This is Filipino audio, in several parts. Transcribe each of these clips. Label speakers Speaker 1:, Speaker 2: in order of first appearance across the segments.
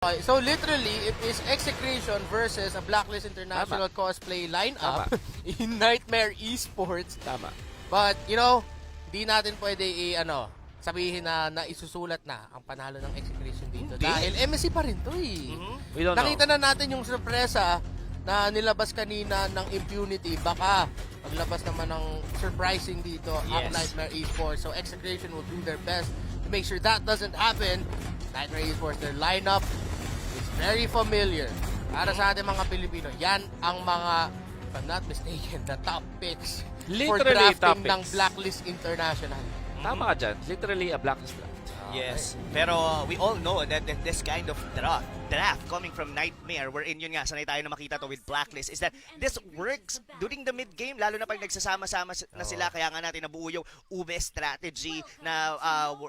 Speaker 1: Okay, so literally, it is Execration versus a Blacklist International cosplay lineup in Nightmare Esports.
Speaker 2: Tama.
Speaker 1: But, di natin pwede sabihin na isusulat na ang panalo ng Execration dito. Dahil MSC pa rin to eh.
Speaker 2: We don't
Speaker 1: Nakita
Speaker 2: know.
Speaker 1: na natin yung sorpresa na nilabas kanina ng Impunity. Baka maglabas naman ng surprising dito ang Nightmare Esports. So Execration will do their best to make sure that doesn't happen. Nightmare Esports, their lineup is very familiar. Para sa ating mga Pilipino, yan ang mga, if I'm not mistaken, the top picks for
Speaker 2: Literally
Speaker 1: drafting
Speaker 2: top
Speaker 1: ng
Speaker 2: picks.
Speaker 1: Blacklist International.
Speaker 2: Tama ka dyan. Literally a blacklist draft.
Speaker 3: Yes, pero we all know that this kind of draft coming from Nightmare, wherein yun nga, sanay tayo na makita to with Blacklist, is that this works during the mid-game, lalo na pag nagsasama-sama na sila, kaya nga natin nabuo yung Ube strategy na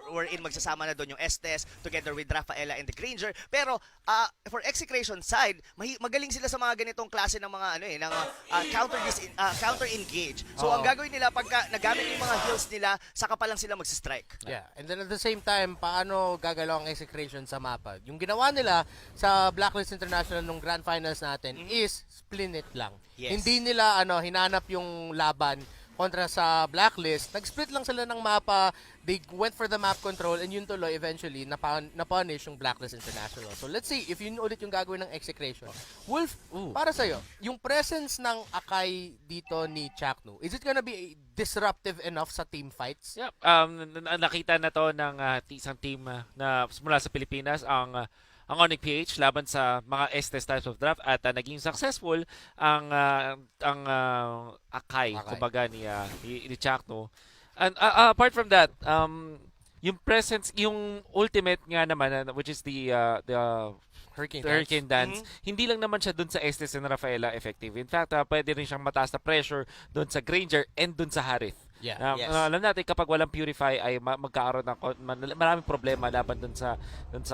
Speaker 3: wherein magsasama na doon yung Estes together with Rafaela and the Granger. Pero for Execration side, magaling sila sa mga ganitong klase ng mga counter engage. So ang gagawin nila pagka nagamit yung mga heals nila, saka pa lang sila magsa-strike.
Speaker 1: Yeah, and then at the same time, paano gagalaw ang Execration sa mapa? Yung ginawa nila sa Blacklist International nung Grand Finals natin is split it lang.
Speaker 3: Yes.
Speaker 1: Hindi nila hinanap yung laban kontra sa Blacklist. Nag-split lang sila ng mapa. They went for the map control and yun tuloy eventually na-punish yung Blacklist International. So let's see if yun ulit yung gagawin ng Execration. Wolf, para sa'yo, yung presence ng Akai dito ni Zapnu, is it gonna be disruptive enough sa team fights?
Speaker 2: Yep. Nakita na to ng isang team na mula sa Pilipinas, ang Onyx PH laban sa mga Estes types of draft at naging successful ang Akai, kumbaga ni Zapnu. And apart from that, yung presence, yung ultimate nga naman, which is the Hurricane Dance, hindi lang naman siya dun sa Estes and Rafaela effective. In fact, pwede rin siyang mataas na pressure dun sa Granger and dun sa Harith.
Speaker 1: Yeah.
Speaker 2: Alam natin kapag walang Purify ay magkakaroon ng maraming problema laban dun sa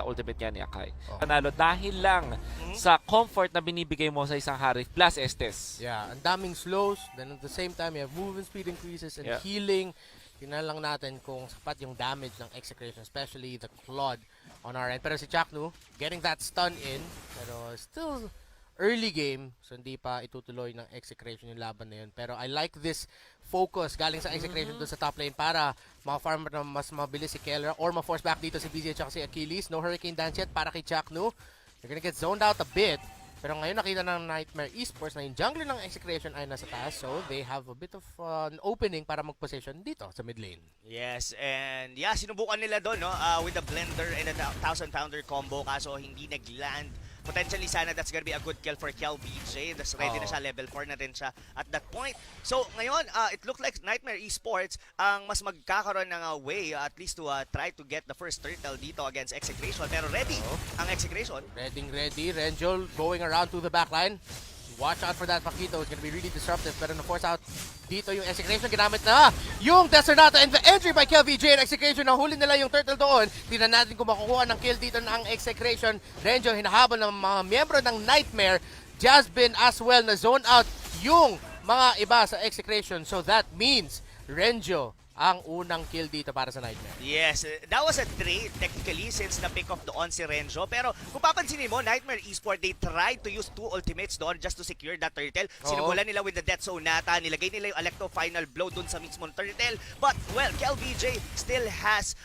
Speaker 2: ultimate niya ni Akai. Panalo dahil lang sa comfort na binibigay mo sa isang Harith plus Estes.
Speaker 1: Yeah, ang daming slows, then at the same time you have movement speed increases and healing. Tingnan lang natin kung sapat yung damage ng Execration, especially the Claude on our end. Pero si Zapnu, getting that stun in, pero still early game, so hindi pa itutuloy ng Execration yung laban na yun. Pero I like this focus galing sa Execration doon sa top lane para ma-farm na mas mabilis si Keller or ma-force back dito si BZ at si Achilles. No Hurricane Dance yet para kay Zapnu. They're gonna get zoned out a bit. Pero ngayon nakita ng Nightmare Esports na yung jungler ng Execration ay nasa taas, so they have a bit of an opening para mag-position dito sa mid lane.
Speaker 3: Yes, and sinubukan nila doon with the Blender and the 1,000 pounder combo, kaso hindi nag-land. Potentially sana that's gonna be a good kill for KelVJ. That's ready na siya, level 4 na rin siya at that point. So ngayon, it looked like Nightmare Esports ang mas magkakaroon ng way at least to try to get the first turtle dito against Execration. Pero ready ang Execration.
Speaker 1: Ready. Renjol going around to the backline. Watch out for that Paquito. It's gonna be really disruptive. Pero na-force out dito yung Execration. Ginamit na yung Desernata and the entry by KelVJ and Execration. Nahuli nila yung turtle doon. Tingnan natin kung makukuha ng kill dito ng Execration. Renjo hinahabol ng mga miyembro ng Nightmare. Jasmine as well na zone out yung mga iba sa Execration. So that means Renjo ang unang kill dito para sa Nightmare.
Speaker 3: Yes, that was a trade technically since na-pick off doon si Renjo. Pero kung papansinin mo, Nightmare Esports, they tried to use 2 ultimates doon just to secure that turtle. Sinubulan nila with the Death Sonata, nilagay nila yung Electro Final Blow doon sa mismong turtle. But, well, KelVJ still has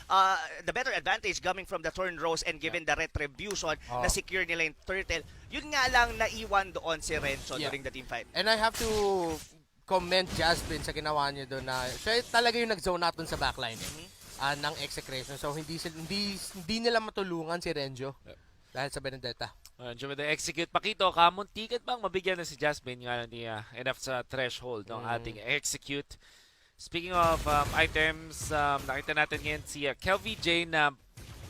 Speaker 3: the better advantage coming from the Thorn Rose and given the Retribution na secure nila yung turtle. Yun nga lang naiwan doon si Renjo during the team fight.
Speaker 1: And I have to comment Jasmine sa ginawa niya doon na siya talaga yung nag-zone out doon sa backline ng Execration. So hindi nila matulungan si Renjo dahil sa Benedetta.
Speaker 2: Renjo with the execute. Pakito, kamuntikat bang mabigyan na si Jasmine nga ni enough sa threshold ng ating execute. Speaking of items, nakita natin ngayon si KelVJ na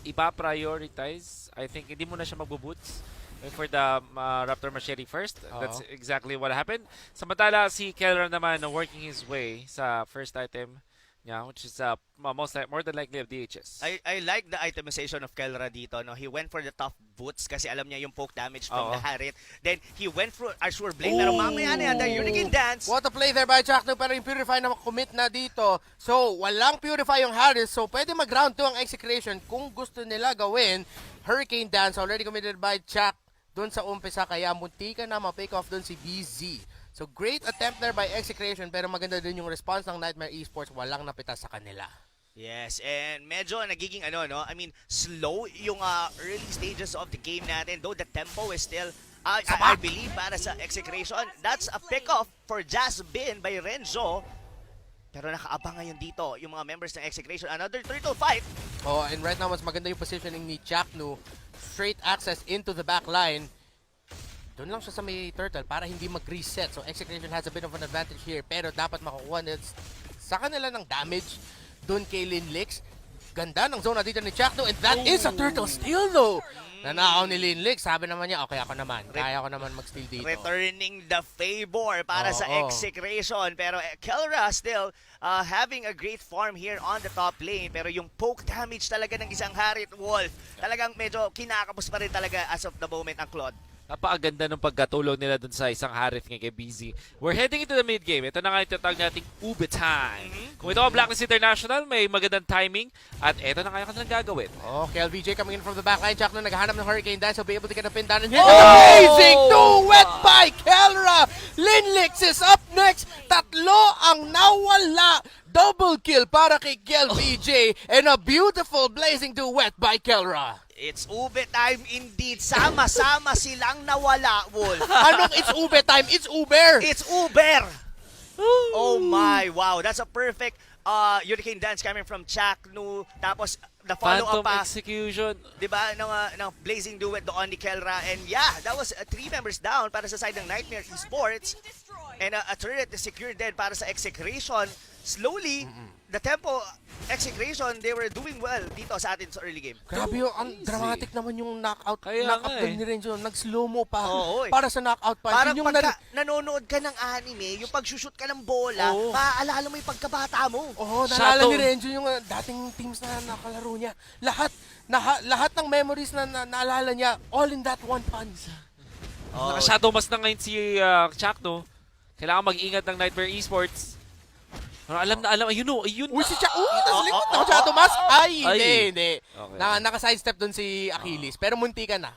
Speaker 2: ipa-prioritize. I think hindi mo na siya magbuboots for the Raptor Machete first. That's exactly what happened. Samantala, si Keller naman working his way sa first item niya, which is more than likely of DHS.
Speaker 3: I like the itemization of Kelra dito. No? He went for the tough boots kasi alam niya yung poke damage from the Harith. Then, he went for Azure Blade. Pero mamaya na yan, the Hurricane Dance.
Speaker 1: What a play there by Zapnu, pero yung Purify na commit na dito. So, walang Purify yung Harith. So, pwede mag-round 2 ang Execration kung gusto nila gawin Hurricane Dance already committed by Chuck doon sa umpisa, kaya muntika na ma-pick off doon si BZ. So great attempt there by Execration, pero maganda din yung response ng Nightmare Esports, walang napitas sa kanila.
Speaker 3: Yes, and medyo nagiging I mean, slow yung early stages of the game natin, though the tempo is still, I believe, para sa Execration. That's a pick-off for Jasbin by Renzo. Pero nakaabang ngayon dito yung mga members ng Execration. Another turtle fight.
Speaker 1: Oh, and right now, mas maganda yung positioning ni Zapnu. Straight access into the back line. Doon lang siya sa may turtle para hindi mag-reset. So Execration has a bit of an advantage here. Pero dapat makukuha sa kanila ng damage doon kay Linlix. Ganda ng zona dito ni Zapnu. And that is a turtle steal though. Nanakaw ni Linlix. Sabi naman niya, okay ako naman. Kaya ko naman mag-steal dito.
Speaker 3: Returning the favor para sa Execration. Pero Kelra still having a great farm here on the top lane. Pero yung poke damage talaga ng isang Harit Wolf, talagang medyo kinakapos pa rin talaga as of the moment ang Claude.
Speaker 2: Napakaganda ng pagkatulong nila dun sa isang Harith ngayon kay BZ. We're heading into the mid-game. Ito na nga yung tatawag nating Ube time. Kung ito ang Blacklist International, may magandang timing. At ito na kaya kanilang gagawin.
Speaker 1: Oh, KLVJ coming in from the backline. Chuck na naghahanap ng Hurricane Dance. So be able to get a pin down in here. Amazing duet by Kelra. Linlix is up next. Tatlo ang nawala. Double kill para kay KLVJ. And a beautiful blazing duet by Kelra.
Speaker 3: It's Ube time indeed. Sama-sama silang nawala, Wolf.
Speaker 1: Anong it's Ube time? It's Uber.
Speaker 3: It's Uber. Oh my, wow. That's a perfect Hurricane Dance coming from Zapnu. Tapos the follow-up
Speaker 2: Phantom
Speaker 3: pa,
Speaker 2: execution.
Speaker 3: diba, ng Blazing Duet doon ni Kelra. And yeah, that was 3 members down para sa side ng Nightmare Esports. And a turret is secured dead para sa Execration. Slowly, the tempo, Execration, they were doing well dito sa atin sa early game.
Speaker 1: Grabe yung, ang dramatic naman yung knockout.
Speaker 2: Kaya
Speaker 1: Knockout
Speaker 2: nga
Speaker 1: ni Renzo. Nag-slow-mo pa.
Speaker 3: Oo,
Speaker 1: Para sa knockout pa.
Speaker 3: Parang
Speaker 1: Yun yung
Speaker 3: pagka nanonood ka ng anime, yung pag-shoot ka ng bola, maaalala mo yung pagkabata mo.
Speaker 1: Oo, naalala
Speaker 2: Shadow.
Speaker 1: ni Renzo yung dating teams na nakalaro niya. Lahat ng memories na naalala niya, all in that one punch.
Speaker 2: Naka-shadow mask na ngayon si Zapnu. Kailangan mag-ingat ng Nightmare Esports. Alam. Ayun.
Speaker 1: Uy, si Chuck! Nasa likod na Shadow Mask! Ay, hindi.
Speaker 2: Okay.
Speaker 1: Naka-sidestep dun si Achilles. Pero munti ka na.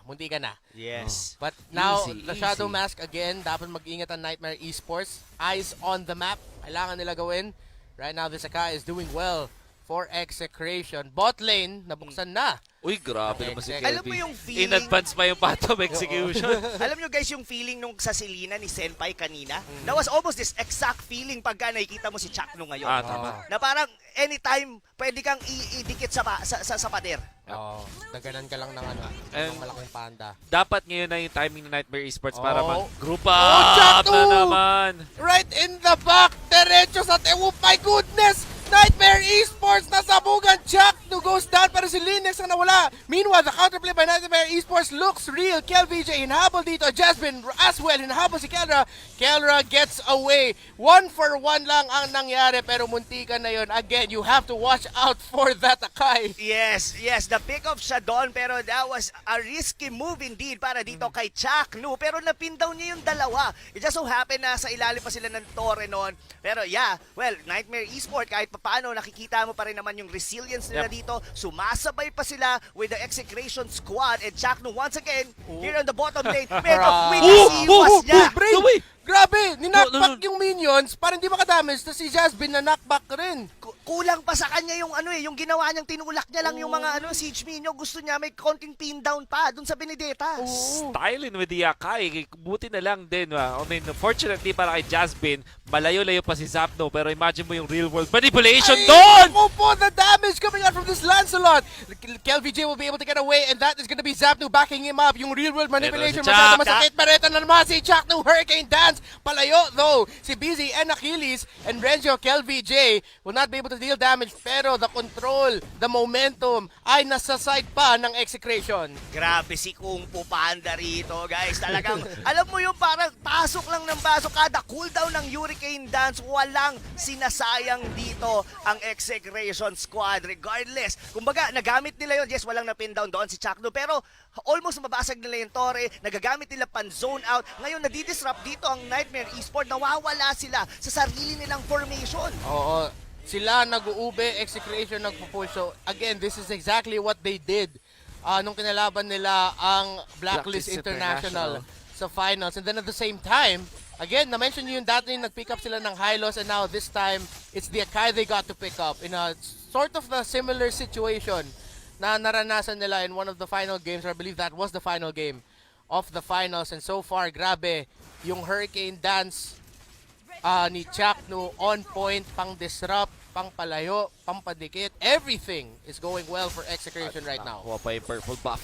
Speaker 3: Yes.
Speaker 1: But now,
Speaker 2: Easy,
Speaker 1: the Shadow
Speaker 2: easy.
Speaker 1: Mask again, dapat mag-ingat ang Nightmare Esports. Eyes on the map. Kailangan nila gawin. Right now, this Akai is doing well for Execration. Bot lane, nabuksan na.
Speaker 2: Uy, grabe naman si
Speaker 3: Alam mo
Speaker 2: Kelvin.
Speaker 3: yung feeling-
Speaker 2: In advance pa yung Phantom execution.
Speaker 3: Alam nyo guys yung feeling nung sa Selena ni Senpai kanina? That was almost this exact feeling pagka nakikita mo si Zapnu ngayon.
Speaker 2: Tama.
Speaker 3: Na parang anytime pwede kang idikit sa pader.
Speaker 1: Oh, daganan ka lang ng
Speaker 2: And-
Speaker 1: ng malaking panda.
Speaker 2: Dapat ngayon na yung timing ng Nightmare Esports para
Speaker 1: Oh.
Speaker 2: mag-group
Speaker 1: Oh,
Speaker 2: up
Speaker 1: Zapnu!
Speaker 2: na naman.
Speaker 1: Right in the back, derecho sa oh my goodness! Nightmare Esports nasabugan. Zapnu goes down pero si Linux ang nawala. Meanwhile, the counterplay by Nightmare Esports looks real. KLVJ hinahabol dito. Jasmine as well hinahabol si Kelra. Kelra gets away. 1-for-1 lang ang nangyari pero muntikan na yun. Again, you have to watch out for that Akai.
Speaker 3: Yes, the pick-off siya doon pero that was a risky move indeed para dito kay Zapnu. Pero napin down niya yung dalawa. It just so happened na sa ilalim pa sila ng torre noon. Pero yeah, well, Nightmare Esports kahit paano nakikita mo pa rin naman yung resilience nila dito. Sumasabay pa sila with the Execration squad and Zapnu once again here on the bottom lane. Medyo winasiwas niya.
Speaker 1: Brain! Grabe! Ninakback
Speaker 2: No.
Speaker 1: yung minions para hindi makadamage. Tapos si Jasmine na knockback rin.
Speaker 3: Kulang pa sa kanya yung yung ginawa niyang tinulak niya lang yung mga siege minion. Gusto niya may konting pin down pa dun sa Benedetta.
Speaker 2: Styling with the Akai. Buti na lang din. I mean, fortunately para kay Jasmine, malayo-layo pa si Zapnu. Pero imagine mo yung real world manipulation doon!
Speaker 1: Po, the damage coming out from this Lancelot. KLVJ will be able to get away and that is gonna be Zapnu backing him up. Yung real world manipulation
Speaker 2: si
Speaker 1: masyado
Speaker 2: Chuck.
Speaker 1: masakit. Pero ito na naman si Zapnu Hurricane Dance. Palayo though. Si BZ and Achilles and Renzo KLVJ will not be able to deal damage. Pero the control, the momentum ay nasa side pa ng Execration.
Speaker 3: Grabe si Kung Fu Panda rito, guys. Talagang, alam mo yung parang pasok lang ng pasok. Kada cooldown ng Hurricane Dance, walang sinasayang dito ang Execration squad. Regardless, kumbaga, nagamit nila yun. Yes, walang na-pin down doon si Zapnu. Pero almost mabasag nila yung torre. Nagagamit nila pan-zone out. Ngayon, nadidisrupt dito ang Nightmare Esports. Nawawala sila sa sarili nilang formation.
Speaker 1: Oo. Sila nag-uube, Execration nagpo-push. So again, this is exactly what they did nung kinalaban nila ang Blacklist International sa finals. And then at the same time, again, na-mention nyo yung dati nag-pick up sila ng Hylos, and now this time, it's the Akai they got to pick up in a sort of a similar situation na naranasan nila in one of the final games, or I believe that was the final game of the finals. And so far, grabe, yung Hurricane Dance ni Zapnu on point, pang-disrupt, pang-palayo, pang-padikit. Everything is going well for Execration right now.
Speaker 2: Kuha pa yung purple buff.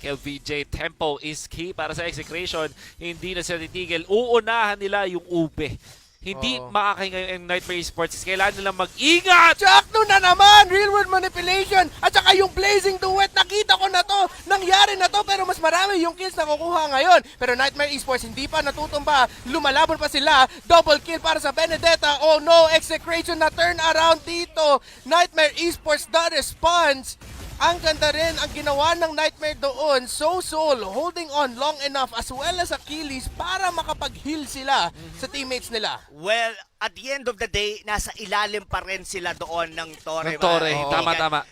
Speaker 2: KLVJ, tempo is key para sa Execration. Hindi na sila titigil. Uunahan nila yung ube. Hindi makakahinga yung Nightmare Esports. Kailangan nilang mag-ingat!
Speaker 1: Zapnu na naman! Real world manipulation! At saka yung blazing duet, nakita ko na to! Nangyari na to, pero mas marami yung kills na kukuha ngayon. Pero Nightmare Esports hindi pa natutumba. Lumalaban pa sila. Double kill para sa Benedetta. Oh no! Execration na turn around dito. Nightmare Esports the response. Ang ganda rin ang ginawa ng Nightmare doon. Soul holding on long enough as well as Achilles para makapag-heal sila sa teammates nila.
Speaker 3: Well, at the end of the day, nasa ilalim pa rin sila doon ng Torre.
Speaker 2: Tama.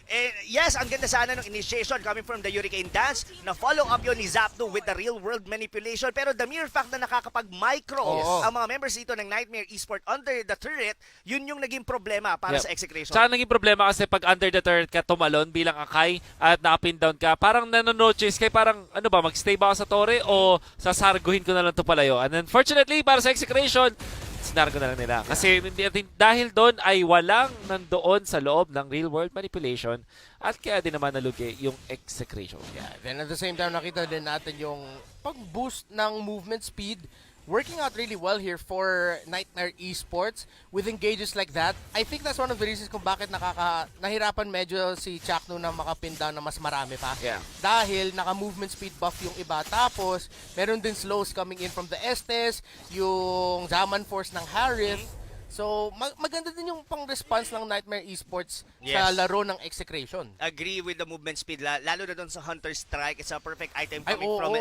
Speaker 3: Yes, ang ganda sana ng initiation coming from the Hurricane Dance. Na follow up yun ni Zapnu with the real world manipulation. Pero the mere fact na nakakapag-micro ang mga members dito ng Nightmare Esport under the turret, yun yung naging problema para sa Execration.
Speaker 2: Saan naging problema kasi pag under the turret ka tumalon bilang Akai at na-up and down ka, parang nanonotice kay parang ano ba, magstay ba ako sa Torre o sasarguhin ko na lang ito palayo. And unfortunately, para sa Execration, sinargo na lang nila. Kasi dahil doon ay walang nandoon sa loob ng real world manipulation at kaya din naman nalugi yung Execration.
Speaker 1: Yeah, then at the same time, nakita din natin yung pag-boost ng movement speed. Working out really well here for Nightmare Esports with engages like that. I think that's one of the reasons kung bakit nahirapan medyo si Zapnu na makapin down na mas marami pa.
Speaker 2: Yeah.
Speaker 1: Dahil naka-movement speed buff yung iba. Tapos, meron din slows coming in from the Estes, yung Zaman Force ng Harith. So, maganda din yung pang-response ng Nightmare Esports sa laro ng Execration.
Speaker 3: Agree with the movement speed. Lalo na doon sa Hunter Strike. It's a perfect item coming from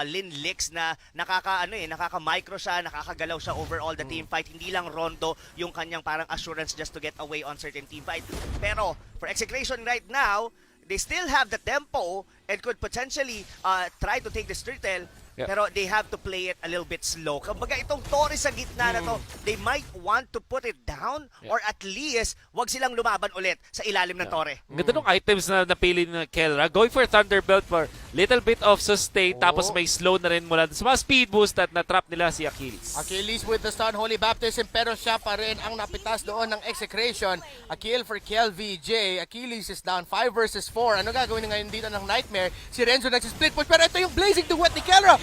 Speaker 3: Lin Lix na nakaka-micro siya, nakakagalaw siya over all the team fight. Hindi lang rondo yung kanyang parang assurance just to get away on certain team fight. Pero, for Execration right now, they still have the tempo and could potentially try to take this turtle. Pero they have to play it a little bit slow. Kumbaga itong Torre sa gitna na to, they might want to put it down or at least wag silang lumaban ulit sa ilalim ng Torre.
Speaker 2: Ganda nung items na napili ng Kelra. Going for Thunderbelt for little bit of sustain tapos may slow na rin mula sa mga speed boost at na-trap nila si Achilles.
Speaker 1: Achilles with the stun, Holy Baptism, pero siya pa rin ang napitas doon ng Execration. A kill for KLVJ. Achilles is down 5 versus 4. Ano gagawin na ngayon dito ng Nightmare? Si Renzo nagsisplit push, pero ito yung blazing duet ni Kelra.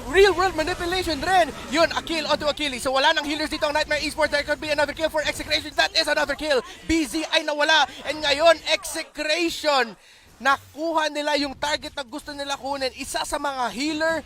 Speaker 1: Real world manipulation rin. Yun, a kill onto Achilles. So wala nang healers dito ang Nightmare Esports. There could be another kill for Execration. That is another kill. BZ ay nawala. And ngayon, Execration, nakuha nila yung target na gusto nila kunin. Isa sa mga healer.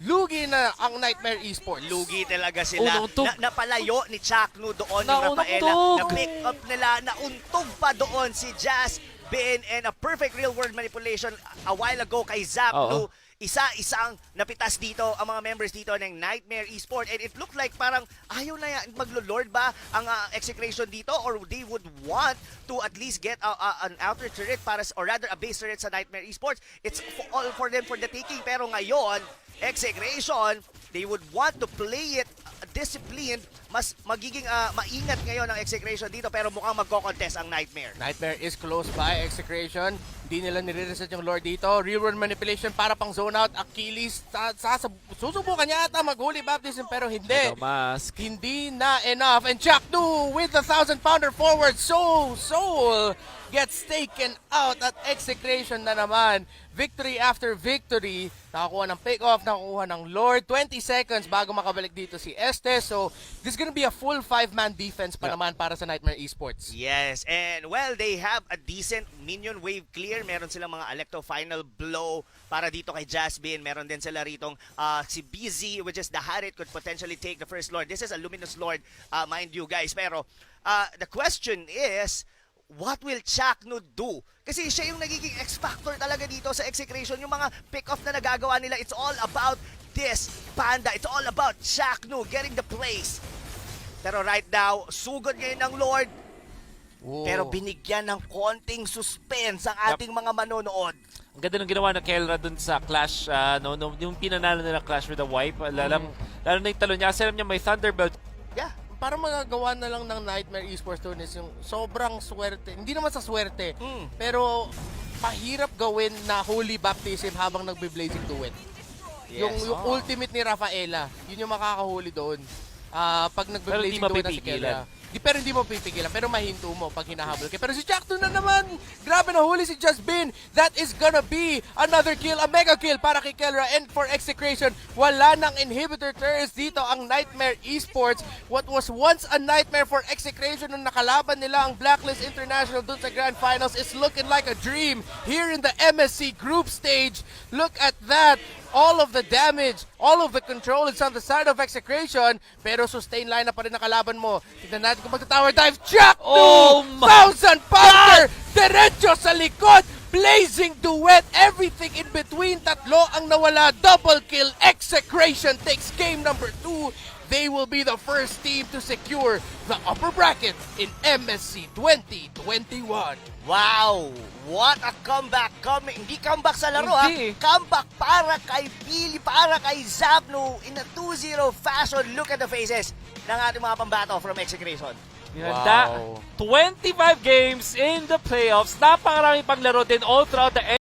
Speaker 1: Lugi na ang Nightmare Esports.
Speaker 3: Lugi talaga sila. Napalayo ni Zapnu doon yung Rafaela. Na-pick up nila. Nauntog pa doon si Jazz Bin and a perfect real world manipulation a while ago kay Zapnu. Isa-isang napitas dito ang mga members dito ng Nightmare Esport, and it looked like parang ayaw na maglo-lord ba ang Execration dito, or they would want to at least get an outer turret or rather a base turret sa Nightmare Esports. It's all for them for the taking, pero ngayon Execration, they would want to play it disciplined. Mas magiging maingat ngayon ang Execration dito, pero mukhang magko-contest ang Nightmare.
Speaker 1: Nightmare is close by. Execration, hindi nila nire-reset yung lord dito. Real world manipulation para pang zone out. Achilles, susubukan niya ata mag-Holy Baptism, pero hindi. Hindi na enough. And Zapnu with the 1,000-pounder forward. Soul gets taken out at Execration na naman. Victory after victory. Nakakuha ng pick-off, nakakuha ng Lord. 20 seconds bago makabalik dito si Estes. So, this is gonna be a full 5-man defense pa naman para sa Nightmare Esports.
Speaker 3: Yes, and well, they have a decent minion wave clear. Meron silang mga Electro Final Blow para dito kay Jasmine. Meron din sila ritong si BZ, which is the Harit, could potentially take the first Lord. This is a Luminous Lord, mind you guys. Pero, the question is, what will Zapnu do? Kasi siya yung nagiging X-Factor talaga dito sa Execration. Yung mga pick-off na nagagawa nila, it's all about this Panda. It's all about Zapnu getting the place. Pero right now, sugod ngayon ng Lord. Pero binigyan ng konting suspense ang ating mga manonood.
Speaker 2: Ang ganda ng ginawa ng Kelra dun sa Clash, yung pinanalo nila Clash with a wipe. Lalo na yung talo niya. Kasi alam niya may Thunderbelt.
Speaker 3: Yeah.
Speaker 1: Para magagawa na lang ng Nightmare Esports Tour is yung sobrang swerte. Hindi naman sa swerte, pero mahirap gawin na holy baptism habang nagbe-blazing duet.
Speaker 3: Yes.
Speaker 1: Yung ultimate ni Rafaela, yun yung makakahuli doon. Pag nagbe-blazing duet na si Kelra. Pero hindi mo pipigilan, pero mahinto mo pag hinahabol ka. Pero si Zapnu na naman, grabe na huli si Jasbin. That is gonna be another kill, a mega kill para kay Kelra. And for Execration, wala nang inhibitor turrets dito ang Nightmare Esports. What was once a nightmare for Execration nung nakalaban nila ang Blacklist International dun sa Grand Finals is looking like a dream here in the MSC group stage. Look at that. All of the damage, all of the control is on the side of Execration, pero sustain line na pa rin nakalaban mo. Tignan natin kung magta-tower dive. Zapnu!
Speaker 2: Oh my
Speaker 1: 1,000 pounder! Diretso sa likod! Blazing duet! Everything in between. Tatlo ang nawala. Double kill. Execration takes game number 2. They will be the first team to secure the upper bracket in MSC 2021.
Speaker 3: Wow! What a comeback! Hindi comeback sa laro,
Speaker 2: Hindi.
Speaker 3: Comeback para kay Billy, para kay Zapnu in a 2-0 fashion. Look at the faces ng ating mga pambato from Execration.
Speaker 2: Wow. 25 games in the playoffs. Napakarami pang laro din all throughout the